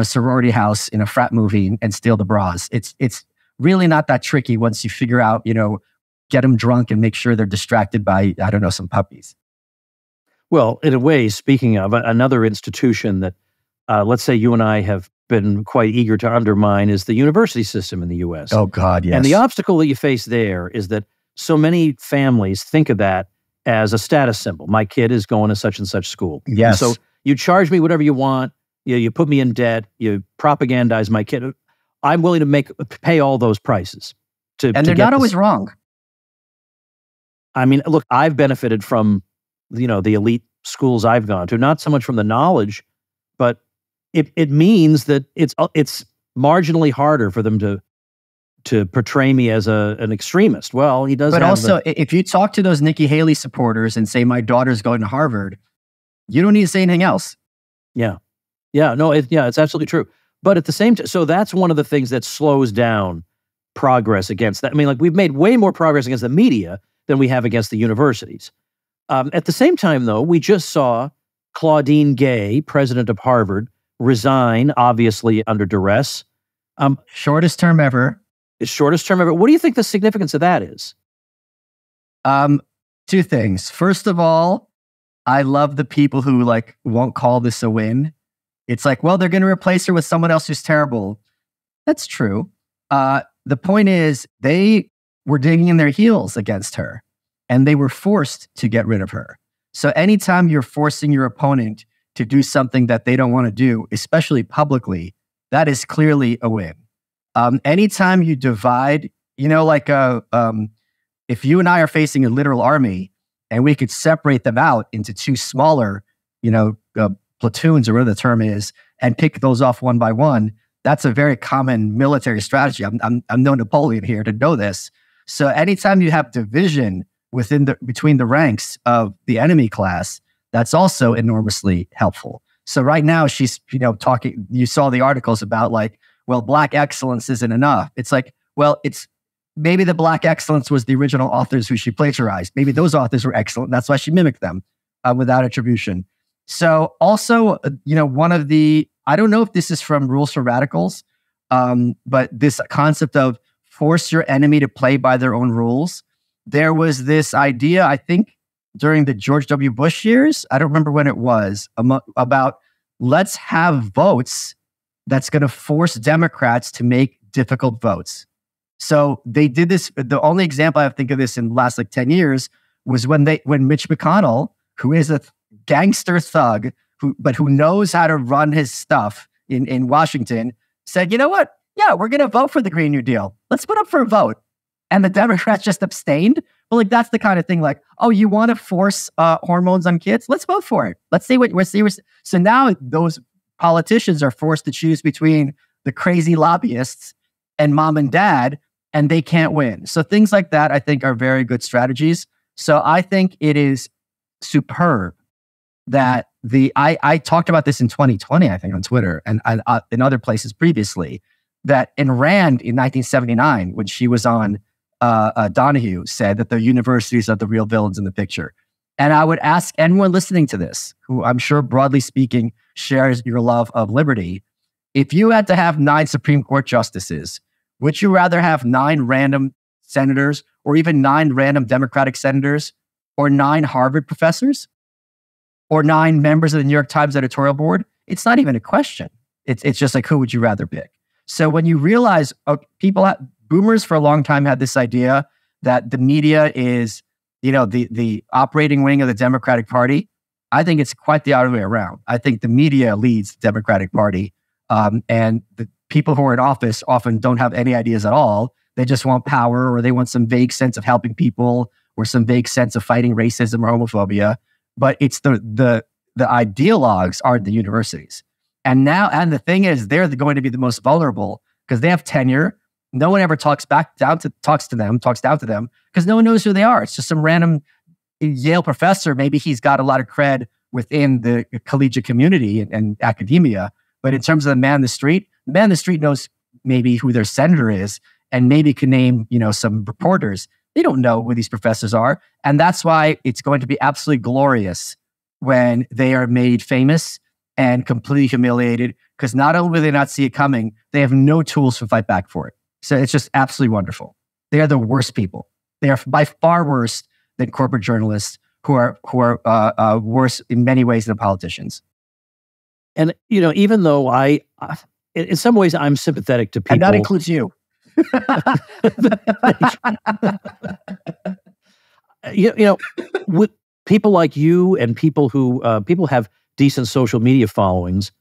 sorority house in a frat movie and steal the bras. It's really not that tricky once you figure out, get them drunk and make sure they're distracted by, some puppies. Well, in a way, speaking of another institution that, let's say you and I have been quite eager to undermine is the university system in the U.S. Oh, God, yes. And the obstacle that you face there is that so many families think of that as a status symbol. My kid is going to such and such school. Yes. And so you charge me whatever you want. You put me in debt. You propagandize my kid. I'm willing to pay all those prices. And they're not always wrong. I mean, look, I've benefited from, the elite schools I've gone to, not so much from the knowledge, but it means that it's marginally harder for them to portray me as an extremist. Well, he does. But also, if you talk to those Nikki Haley supporters and say, my daughter's going to Harvard, you don't need to say anything else. Yeah. Yeah. No, it's absolutely true. But at the same time, so that's one of the things that slows down progress against that. I mean, we've made way more progress against the media than we have against the universities. At the same time, though, we just saw Claudine Gay, president of Harvard, resign, obviously under duress. Shortest term ever. Shortest term ever. What do you think the significance of that is? 2 things. First of all, I love the people who won't call this a win. It's well, they're going to replace her with someone else who's terrible. That's true. The point is, they were digging in their heels against her, and they were forced to get rid of her. So anytime you're forcing your opponent to do something that they don't want to do, especially publicly, that is clearly a win. Anytime you divide, if you and I are facing a literal army and we could separate them out into 2 smaller, platoons or whatever the term is, and pick those off one by one, that's a very common military strategy. I'm no Napoleon here to know this. So anytime you have division between the ranks of the enemy class, that's also enormously helpful. So right now she's, talking, you saw the articles about well, Black excellence isn't enough. It's it's maybe the Black excellence was the original authors who she plagiarized. Maybe those authors were excellent. That's why she mimicked them without attribution. So also, one of I don't know if this is from Rules for Radicals, but this concept of force your enemy to play by their own rules. There was this idea, I think, during the George W. Bush years, I don't remember when it was, about let's have votes that's going to force Democrats to make difficult votes. So they did this. The only example I think of this in the last 10 years was when Mitch McConnell, who is a gangster thug, who knows how to run his stuff in Washington, said, you know what? Yeah, we're going to vote for the Green New Deal. Let's put up for a vote. And the Democrats just abstained. Well, that's the kind of thing oh, you want to force hormones on kids? Let's vote for it. Let's see what we're seeing. So now those politicians are forced to choose between the crazy lobbyists and mom and dad, and they can't win. So things like that, I think, are very good strategies. So I think it is superb that I talked about this in 2020, I think, on Twitter and in other places previously, that in Rand in 1979, when she was on Donahue, said that the universities are the real villains in the picture. And I would ask anyone listening to this, who I'm sure broadly speaking shares your love of liberty, if you had to have 9 Supreme Court justices, would you rather have 9 random senators or even 9 random Democratic senators or 9 Harvard professors or 9 members of the New York Times editorial board? It's not even a question. It's just like, who would you rather pick? So when you realize boomers for a long time had this idea that the media is, the operating wing of the Democratic Party, I think it's quite the other way around. I think the media leads the Democratic Party, and the people who are in office often don't have any ideas at all. They just want power, or they want some vague sense of helping people, or some vague sense of fighting racism or homophobia. But it's the ideologues are the universities, and the thing is, they're going to be the most vulnerable because they have tenure. No one ever talks down to them because no one knows who they are. It's just some random Yale professor. Maybe he's got a lot of cred within the collegiate community and academia. But in terms of the man in the street knows maybe who their senator is and maybe can name, some reporters. They don't know who these professors are. And that's why it's going to be absolutely glorious when they are made famous and completely humiliated, because not only will they not see it coming, they have no tools to fight back for it. So it's just absolutely wonderful. They are the worst people. They are by far worse than corporate journalists who are worse in many ways than politicians. And, even though in some ways I'm sympathetic to people. And that includes you. With people like you and people who have decent social media followings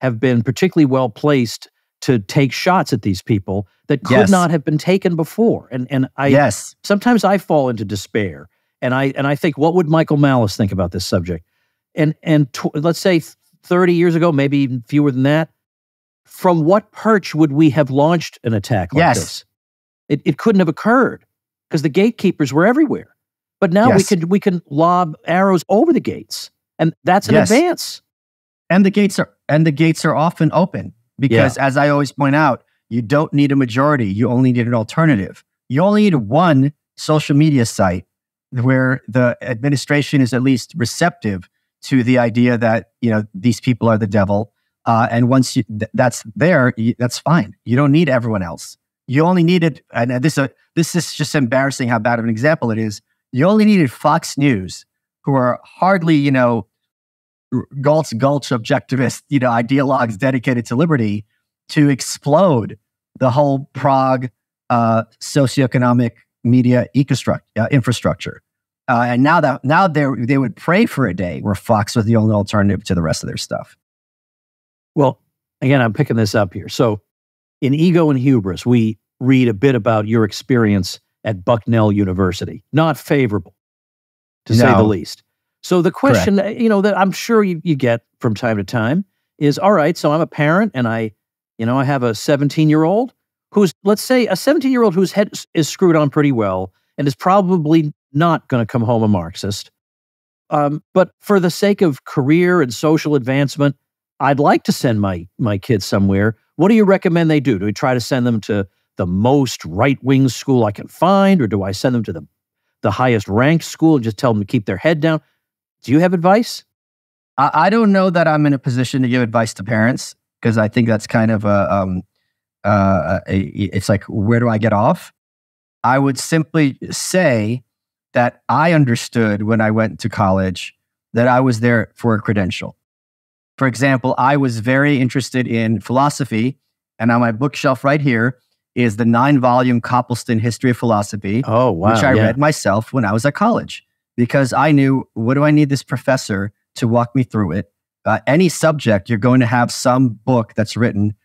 have been particularly well placed to take shots at these people that could not have been taken before. And sometimes I fall into despair, and I think, what would Michael Malice think about this subject? And let's say 30 years ago, maybe even fewer than that, from what perch would we have launched an attack like this? It couldn't have occurred because the gatekeepers were everywhere. But now we can lob arrows over the gates, and that's an advance. And the gates are often open because, as I always point out, you don't need a majority. You only need an alternative. You only need one social media site where the administration is at least receptive to the idea that these people are the devil. And once that's there, that's fine. You don't need everyone else. You only needed, and this is just embarrassing how bad of an example it is. You only needed Fox News, who are hardly, gulch objectivist, ideologues dedicated to liberty, to explode the whole Prague socioeconomic media infrastructure. And now they would pray for a day where Fox was the only alternative to the rest of their stuff. Well, again, I'm picking this up here. So in Ego and Hubris, we read a bit about your experience at Bucknell University. Not favorable, to say the least. So the question, that I'm sure you get from time to time is, all right, so I'm a parent and I have a 17-year-old who's, let's say, a 17-year-old whose head is screwed on pretty well and is probably not going to come home a Marxist. But for the sake of career and social advancement, I'd like to send my kids somewhere. What do you recommend they do? Do we try to send them to the most right-wing school I can find, or do I send them to the highest ranked school and just tell them to keep their head down? Do you have advice? I don't know that I'm in a position to give advice to parents, because I think that's kind of it's like, where do I get off? I would simply say that I understood when I went to college that I was there for a credential. For example, I was very interested in philosophy, and on my bookshelf right here is the 9-volume Copleston History of Philosophy, oh, wow, which I read myself when I was at college, because I knew, what do I need this professor to walk me through it? Any subject, you're going to have some book that's written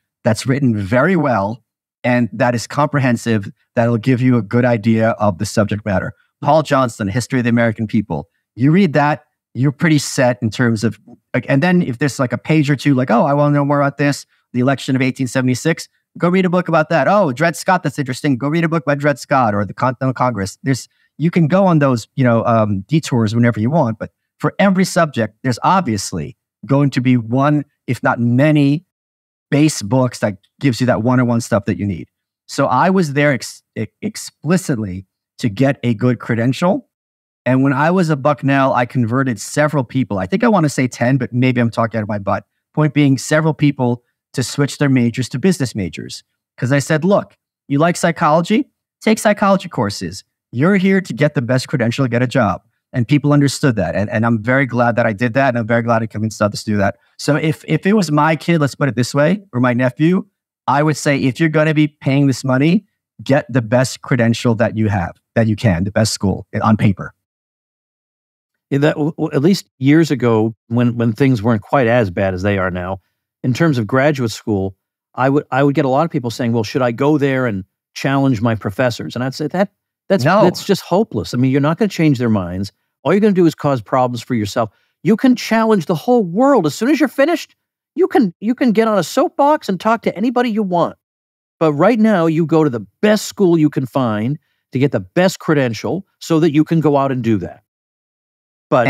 very well, and that is comprehensive, that'll give you a good idea of the subject matter. Paul Johnson, History of the American People. You read that, you're pretty set in terms of, like, and then if there's like a page or two, like, oh, I want to know more about this, the election of 1876, go read a book about that. Oh, Dred Scott, that's interesting. Go read a book by Dred Scott or the Continental Congress. You can go on those, detours whenever you want, but for every subject, there's obviously going to be one, if not many, base books that gives you that one-on-one stuff that you need. So I was there explicitly to get a good credential. And when I was at Bucknell, I converted several people. I think I want to say 10, but maybe I'm talking out of my butt. Point being, several people to switch their majors to business majors. Because I said, look, you like psychology? Take psychology courses. You're here to get the best credential to get a job. And people understood that. And I'm very glad that I did that. And I'm very glad I convinced others to do that. So if it was my kid, let's put it this way, or my nephew, I would say, if you're going to be paying this money, get the best credential that you have, that you can, the best school on paper. Yeah, at least years ago, when things weren't quite as bad as they are now, in terms of graduate school, I would get a lot of people saying, well, should I go there and challenge my professors? And I'd say that's just hopeless. I mean, you're not going to change their minds. All you're going to do is cause problems for yourself. You can challenge the whole world. As soon as you're finished, you can get on a soapbox and talk to anybody you want. But right now, you go to the best school you can find to get the best credential so that you can go out and do that. But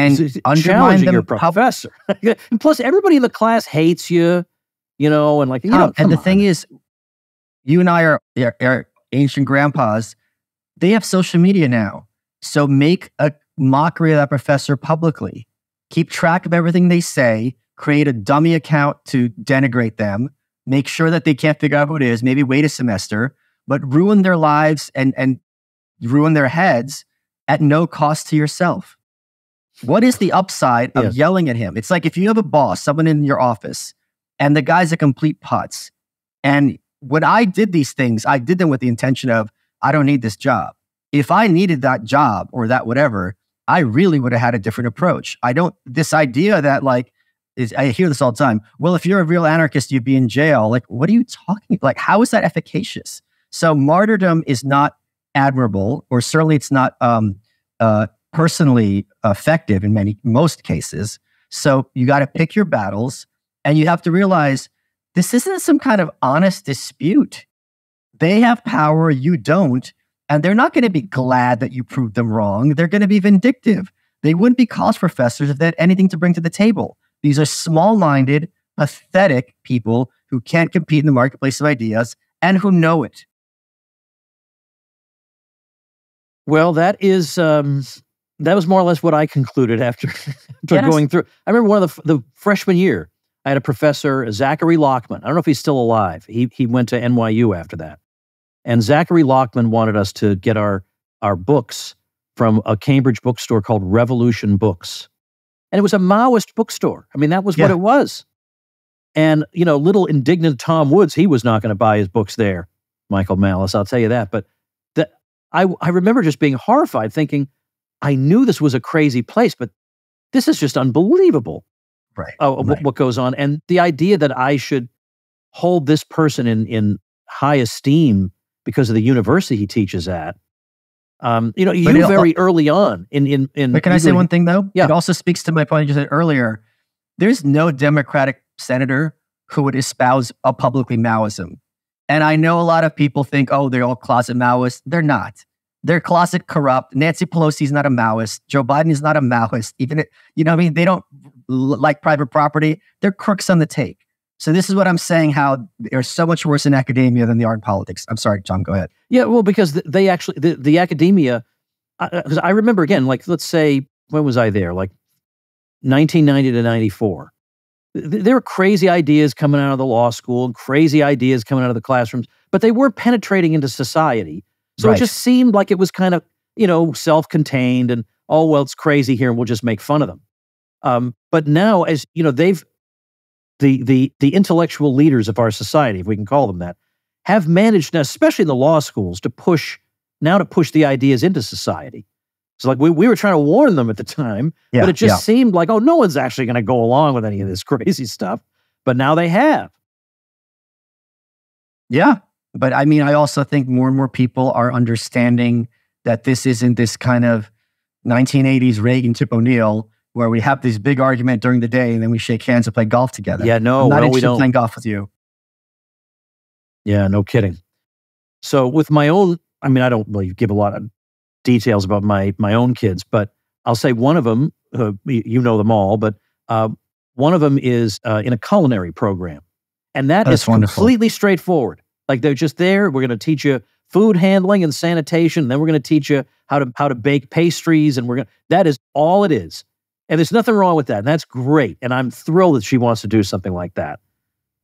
challenging your professor. And plus, everybody in the class hates you, and like, and the thing is, you and I are ancient grandpas. They have social media now. So make a mockery of that professor publicly. Keep track of everything they say. Create a dummy account to denigrate them. Make sure that they can't figure out who it is. Maybe wait a semester, but ruin their lives and ruin their heads at no cost to yourself. What is the upside of yelling at him? It's like if you have a boss, someone in your office, and the guy's a complete putz. And when I did these things, I did them with the intention of, I don't need this job. If I needed that job or that whatever, I really would have had a different approach. This idea that I hear this all the time. Well, if you're a real anarchist, you'd be in jail. Like, what are you talking about? Like, how is that efficacious? So martyrdom is not admirable, or certainly it's not personally effective in most cases. So you got to pick your battles, and you have to realize this isn't some kind of honest dispute. They have power, you don't, and they're not going to be glad that you proved them wrong. They're going to be vindictive. They wouldn't be college professors if they had anything to bring to the table. These are small-minded, pathetic people who can't compete in the marketplace of ideas and who know it. Well, that was more or less what I concluded after going through. I remember one of the freshman year, I had a professor, Zachary Lockman. I don't know if he's still alive. He went to NYU after that. And Zachary Lockman wanted us to get our books from a Cambridge bookstore called Revolution Books. And it was a Maoist bookstore. I mean, that was what it was. And, little indignant Tom Woods, he was not going to buy his books there, Michael Malice, I'll tell you that. But I remember just being horrified, thinking, I knew this was a crazy place, but this is just unbelievable. Right. What goes on. And the idea that I should hold this person in high esteem because of the university he teaches at. Very early on in. But can I say one thing though? Yeah. It also speaks to my point you said earlier. There's no Democratic senator who would espouse a publicly Maoism. And I know a lot of people think, oh, they're all closet Maoists. They're not. They're closet corrupt. Nancy Pelosi's not a Maoist. Joe Biden is not a Maoist. They don't like private property. They're crooks on the take. So this is what I'm saying, how they're so much worse in academia than they are in politics. I'm sorry, Tom, go ahead. Yeah, well, because they actually, the academia, because I remember again, let's say, when was I there? 1990 to 94. There were crazy ideas coming out of the law school and crazy ideas coming out of the classrooms, but they were penetrating into society. So It just seemed like it was kind of, self-contained and, oh, well, it's crazy here and we'll just make fun of them. But now, as they've, the intellectual leaders of our society, if we can call them that, have managed, especially in the law schools, to push the ideas into society. So we were trying to warn them at the time, but it just seemed like, oh, no one's actually going to go along with any of this crazy stuff. But now they have. Yeah. But I mean, I also think more and more people are understanding that this isn't this kind of 1980s Reagan Tip O'Neill. where we have this big argument during the day and then we shake hands and play golf together. Yeah, no, I'm not we interested in don't. playing golf with you. Yeah, no kidding. So with my own, I mean, I don't really give a lot of details about my own kids, but I'll say one of them, you know them all, but one of them is in a culinary program. And that's wonderful. Completely straightforward. Like they're just there. We're going to teach you food handling and sanitation. And then we're going to teach you how to bake pastries. And that is all it is. And there's nothing wrong with that. And that's great. And I'm thrilled that she wants to do something like that.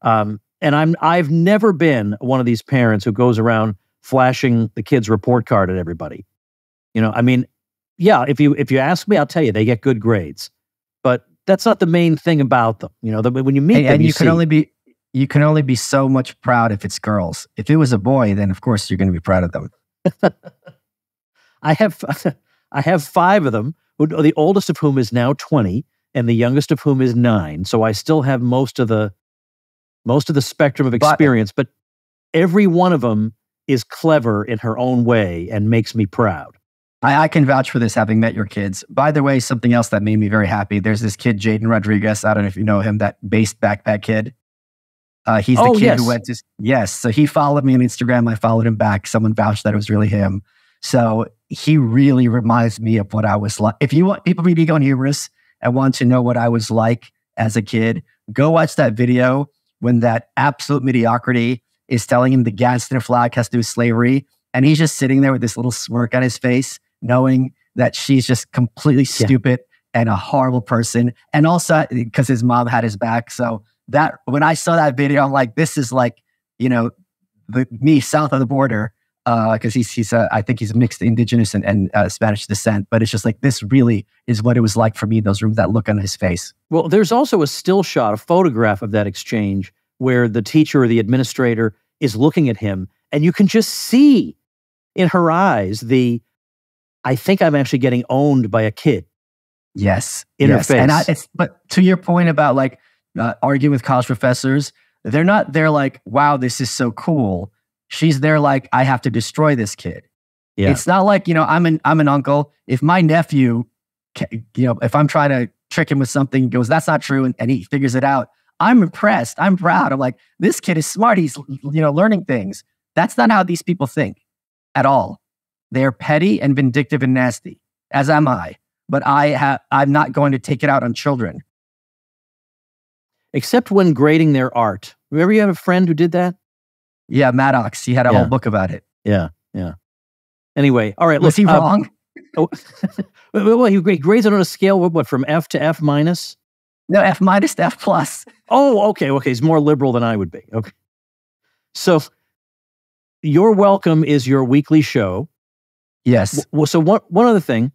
And I've never been one of these parents who goes around flashing the kid's report card at everybody. You know, I mean, yeah, if you ask me, I'll tell you they get good grades. But that's not the main thing about them. You know, when you meet them, and you can only be so much proud if it's girls. If it was a boy, then of course you're going to be proud of them. I have 5 of them, the oldest of whom is now 20, and the youngest of whom is 9. So I still have most of the spectrum of experience, but every one of them is clever in her own way and makes me proud. I can vouch for this, having met your kids. By the way, something else that made me very happy. There's this kid, Jaden Rodriguez. I don't know if you know him, that based backpack kid. He's the kid who went to... Yes. So he followed me on Instagram. I followed him back. Someone vouched that it was really him. So he really reminds me of what I was like. If you want people to be ego and humorous and want to know what I was like as a kid, go watch that video when that absolute mediocrity is telling him the Gadsden flag has to do with slavery. And he's just sitting there with this little smirk on his face, knowing that she's just completely stupid and a horrible person. And also because his mom had his back. So that when I saw that video, I'm like, this is like, you know, me south of the border, because I think he's mixed indigenous and Spanish descent. But it's just like, this really is what it was like for me, those rooms, that look on his face. Well, there's also a still shot, a photograph of that exchange where the teacher or the administrator is looking at him, and you can just see in her eyes I think I'm actually getting owned by a kid. Yes. In her face. But to your point about like arguing with college professors, they're not there like, wow, this is so cool. She's there like, I have to destroy this kid. Yeah. It's not like, you know, I'm an uncle. If my nephew, you know, if I'm trying to trick him with something, he goes, that's not true. And he figures it out. I'm impressed. I'm proud. I'm like, this kid is smart. He's, you know, learning things. That's not how these people think at all. They're petty and vindictive and nasty, as am I. But I'm not going to take it out on children. Except when grading their art. Remember you have a friend who did that? Yeah, Maddox. He had a whole book about it. Yeah. Anyway, all right. Was he wrong? Well, he grades it on a scale, what, from F to F minus? No, F minus to F plus. Oh, okay. He's more liberal than I would be. Okay. So, Your Welcome is your weekly show. Yes. So one other thing,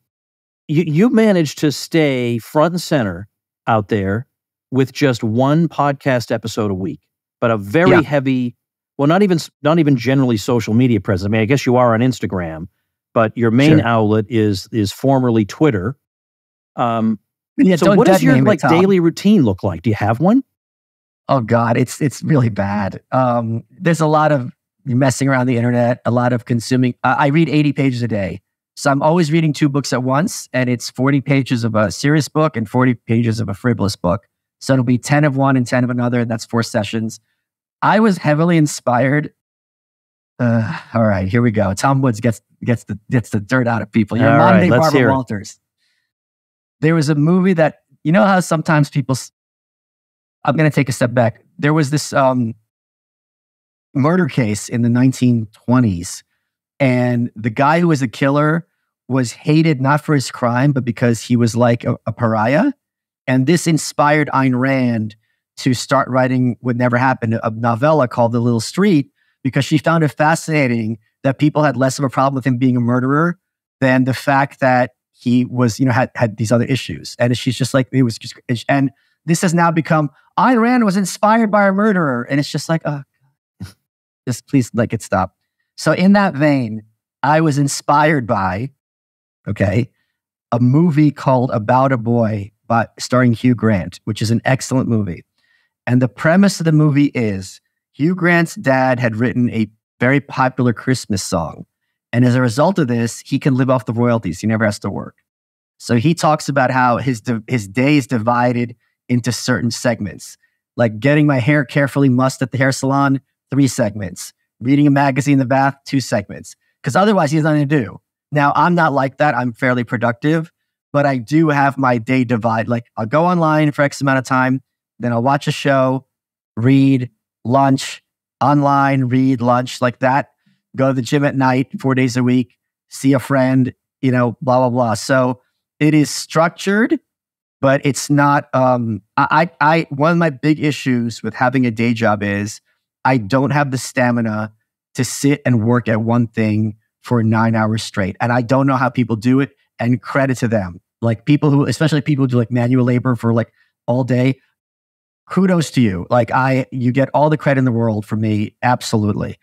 you managed to stay front and center out there with just one podcast episode a week, but a very heavy, well, not even generally social media presence. I mean, I guess you are on Instagram, but your main outlet is formerly Twitter. So what does your daily routine look like? Do you have one? Oh God, it's really bad. There's a lot of messing around the internet, a lot of consuming. I read 80 pages a day. So I'm always reading 2 books at once, and it's 40 pages of a serious book and 40 pages of a frivolous book. So it'll be 10 of one and 10 of another, and that's 4 sessions. I was heavily inspired. All right, here we go. Tom Woods gets the dirt out of people. You're modern day Barbara Walters. There was a movie that, you know how sometimes people... I'm going to take a step back. There was this murder case in the 1920s, and the guy who was a killer was hated not for his crime, but because he was like a pariah. And this inspired Ayn Rand to start writing what never happened, a novella called The Little Street, because she found it fascinating that people had less of a problem with him being a murderer than the fact that he was, had these other issues. And she's just like, it was just, and this has now become, Ayn Rand was inspired by a murderer. And it's just like, just please let it stop. So in that vein, I was inspired by, a movie called About a Boy starring Hugh Grant, which is an excellent movie. And the premise of the movie is Hugh Grant's dad had written a very popular Christmas song. And as a result of this, he can live off the royalties. He never has to work. So he talks about how his day is divided into certain segments, like getting my hair carefully mussed at the hair salon, 3 segments, reading a magazine in the bath, 2 segments, because otherwise he has nothing to do. Now, I'm not like that. I'm fairly productive, but I do have my day divide. Like I'll go online for X amount of time, then I'll watch a show, read, lunch, online, read, lunch, like that. Go to the gym at night, 4 days a week, see a friend, blah, blah, blah. So it is structured, but it's not, one of my big issues with having a day job is I don't have the stamina to sit and work at one thing for 9 hours straight. And I don't know how people do it, and credit to them. Like especially people who do like manual labor for like all day. Kudos to you. Like you get all the credit in the world from me. Absolutely.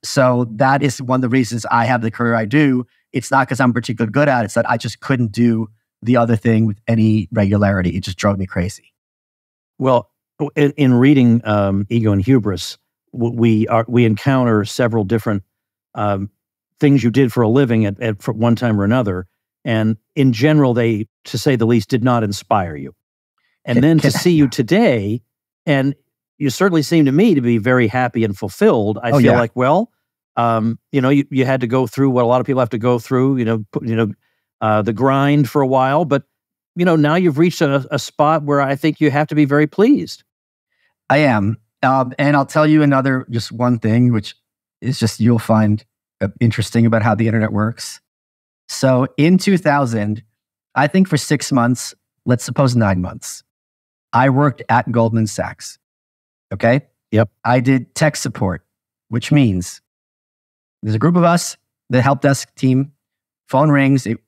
So that is one of the reasons I have the career I do. It's not because I'm particularly good at it. It's that I just couldn't do the other thing with any regularity. It just drove me crazy. Well, in reading Ego and Hubris, we encounter several different things you did for a living at one time or another. And in general, they, to say the least, did not inspire you. And then to see you today, and you certainly seem to me to be very happy and fulfilled. I feel like, well, you had to go through what a lot of people have to go through, the grind for a while, but now you've reached a spot where I think you have to be very pleased. I am. And I'll tell you just one thing, which is just, you'll find interesting about how the internet works. So in 2000, I think for 6 months, let's suppose 9 months, I worked at Goldman Sachs. Okay? Yep. I did tech support, which means there's a group of us, the help desk team, phone rings. It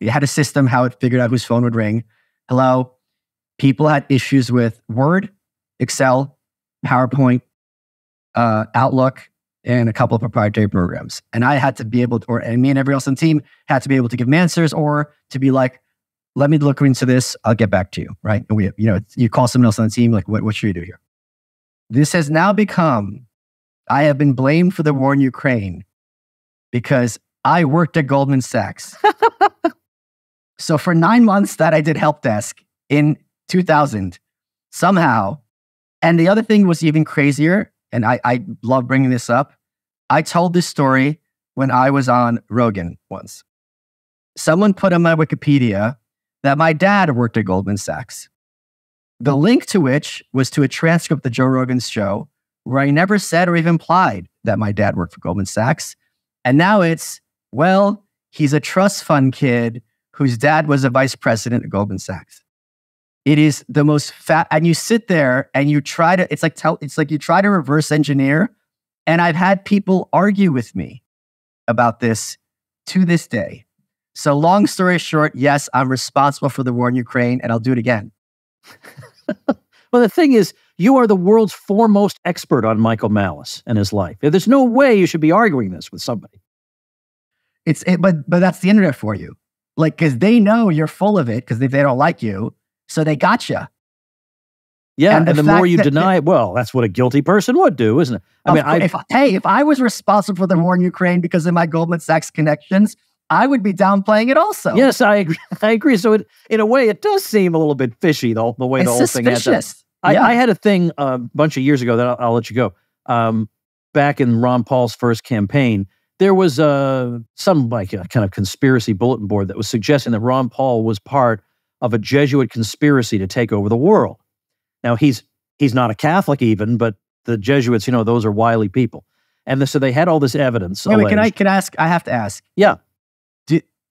had a system how it figured out whose phone would ring. Hello. People had issues with Word, Excel, PowerPoint, Outlook, and a couple of proprietary programs. And I had to be able to, and me and everyone else on the team had to be able to give them answers, or to be like, let me look into this, I'll get back to you, right? And you call someone else on the team, like, what should we do here? This has now become, I have been blamed for the war in Ukraine because I worked at Goldman Sachs. So for 9 months that I did help desk in 2000, somehow, and the other thing was even crazier, and I love bringing this up. I told this story when I was on Rogan once. Someone put on my Wikipedia that my dad worked at Goldman Sachs. The link to which was to a transcript of Joe Rogan's show where I never said or even implied that my dad worked for Goldman Sachs. And now it's, well, he's a trust fund kid whose dad was a vice president at Goldman Sachs. It is the most and you sit there and you try to, it's like you try to reverse engineer. And I've had people argue with me about this to this day. So long story short, yes, I'm responsible for the war in Ukraine, and I'll do it again. Well, the thing is, you are the world's foremost expert on Michael Malice and his life. There's no way you should be arguing this with somebody. But that's the internet for you. Like, because they know you're full of it because they don't like you, so they gotcha. Yeah, and the more you deny it, well, that's what a guilty person would do, isn't it? If I was responsible for the war in Ukraine because of my Goldman Sachs connections, I would be downplaying it also. Yes, I agree. So in a way, it does seem a little bit fishy, the way the whole thing adds up. I had a thing a bunch of years ago that I'll let you go. Back in Ron Paul's first campaign, there was some like a kind of conspiracy bulletin board that was suggesting that Ron Paul was part of a Jesuit conspiracy to take over the world. Now, he's not a Catholic even, but the Jesuits, those are wily people. And so they had all this evidence. Wait, can I ask? I have to ask. Yeah.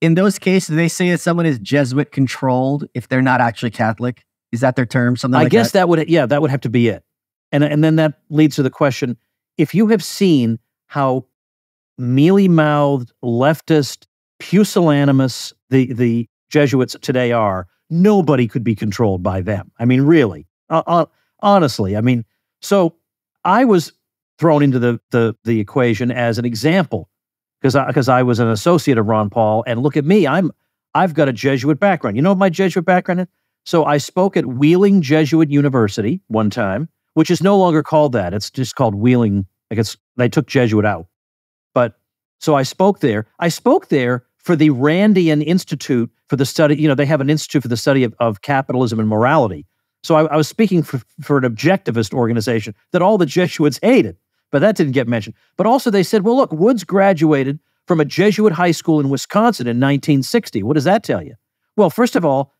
In those cases, do they say that someone is Jesuit controlled if they're not actually Catholic? Is that their term? Something like that? I guess that would have to be it. And then that leads to the question, if you have seen how mealy-mouthed, leftist, pusillanimous the Jesuits today are, nobody could be controlled by them. I mean, really, honestly. I mean, so I was thrown into the equation as an example because I was an associate of Ron Paul, and look at me, I've got a Jesuit background. You know what my Jesuit background is? So I spoke at Wheeling Jesuit University one time, which is no longer called that. It's just called Wheeling. They took Jesuit out. But so I spoke there. I spoke there for the Randian Institute for the study, they have an institute for the study of capitalism and morality. So I was speaking for an objectivist organization that all the Jesuits hated, but that didn't get mentioned. But also they said, well, look, Woods graduated from a Jesuit high school in Wisconsin in 1960. What does that tell you? Well, first of all,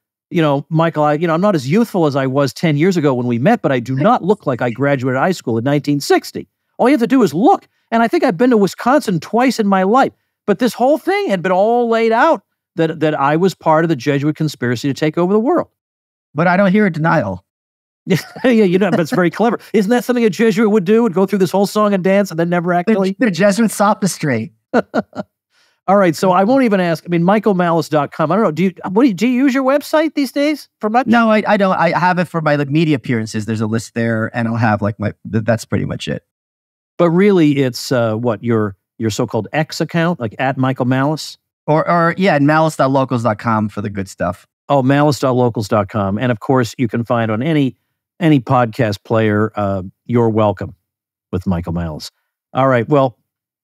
Michael, I'm not as youthful as I was 10 years ago when we met, but I do not look like I graduated high school in 1960. All you have to do is look. And I think I've been to Wisconsin twice in my life. But this whole thing had been all laid out that I was part of the Jesuit conspiracy to take over the world. But I don't hear a denial. Yeah, but it's very clever. Isn't that something a Jesuit would do? Would go through this whole song and dance and then never actually? The Jesuit sophistry. All right, so I won't even ask. I mean, michaelmalice.com. I don't know. Do you use your website these days for much? No, I don't. I have it for my media appearances. There's a list there, and I'll have that's pretty much it. But really, it's your so-called X account, like at Michael Malice? Or and malice.locals.com for the good stuff. Oh, malice.locals.com. And of course, you can find on any podcast player, You're Welcome with Michael Malice. All right. Well,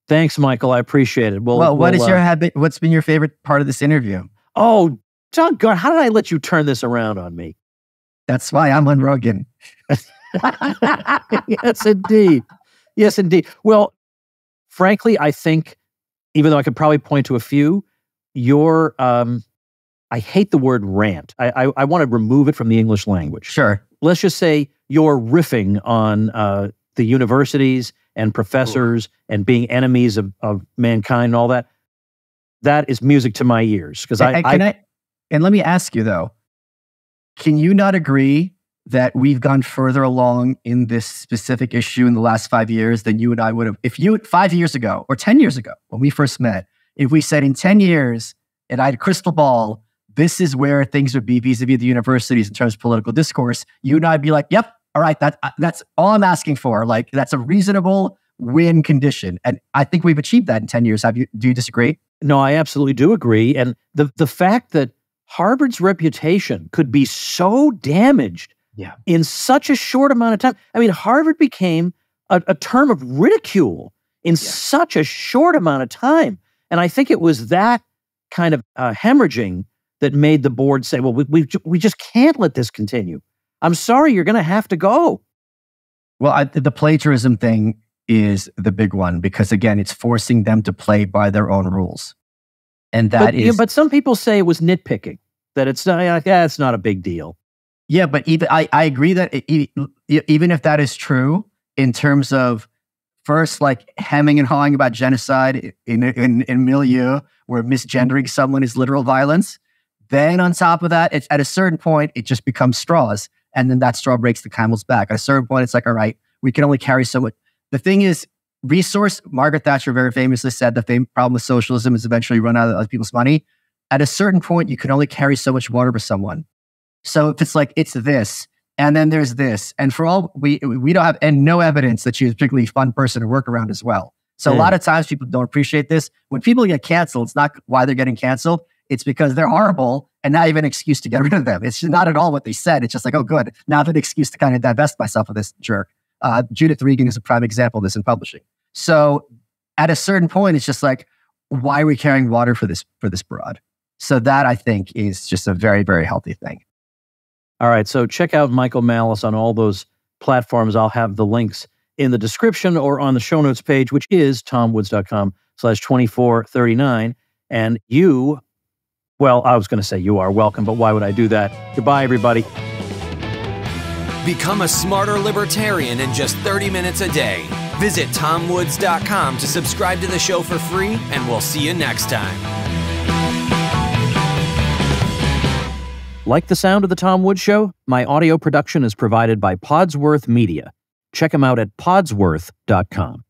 thanks, Michael. I appreciate it. What is your habit? What's been your favorite part of this interview? Oh, John Gar, how did I let you turn this around on me? That's why I'm on Rogan. Yes, indeed. Yes, indeed. Well, frankly, I think, even though I could probably point to a few, I hate the word rant. I want to remove it from the English language. Sure. Let's just say you're riffing on the universities and professors and being enemies of mankind and all that. That is music to my ears. Because and let me ask you though, can you not agree that we've gone further along in this specific issue in the last 5 years than you and I would have? If you 5 years ago or 10 years ago when we first met, if we said in 10 years and I had a crystal ball, this is where things would be vis-a-vis the universities in terms of political discourse, you and I'd be like, yep, all right, that's all I'm asking for. Like, that's a reasonable win condition. And I think we've achieved that in 10 years. Do you disagree? No, I absolutely do agree. And the fact that Harvard's reputation could be so damaged in such a short amount of time. I mean, Harvard became a term of ridicule in such a short amount of time. And I think it was that kind of hemorrhaging that made the board say, well, we just can't let this continue. I'm sorry, you're going to have to go. Well, the plagiarism thing is the big one because, again, it's forcing them to play by their own rules. And but some people say it was nitpicking, that it's not a big deal. Yeah, but even I agree that even if that is true, in terms of first, like hemming and hawing about genocide in milieu where misgendering someone is literal violence, then on top of that, at a certain point, it just becomes straws. And then that straw breaks the camel's back. At a certain point, it's like, all right, we can only carry so much. The thing is, Margaret Thatcher very famously said the same problem with socialism is eventually run out of other people's money. At a certain point, you can only carry so much water for someone. So if it's like, it's this, and then there's this, and for all, we don't have no evidence that she was a particularly fun person to work around as well. So a lot of times people don't appreciate this. When people get canceled, it's not why they're getting canceled. It's because they're horrible and not even an excuse to get rid of them. It's not at all what they said. It's just like, oh, good. Now I have an excuse to kind of divest myself of this jerk. Judith Regan is a prime example of this in publishing. So at a certain point, it's just like, why are we carrying water for this broad? So that, I think, is just a very, very healthy thing. All right. So check out Michael Malice on all those platforms. I'll have the links in the description or on the show notes page, which is tomwoods.com/2439. And you, well, I was going to say you are welcome, but why would I do that? Goodbye, everybody. Become a smarter libertarian in just 30 minutes a day. Visit tomwoods.com to subscribe to the show for free, and we'll see you next time. Like the sound of The Tom Woods Show? My audio production is provided by Podsworth Media. Check them out at podsworth.com.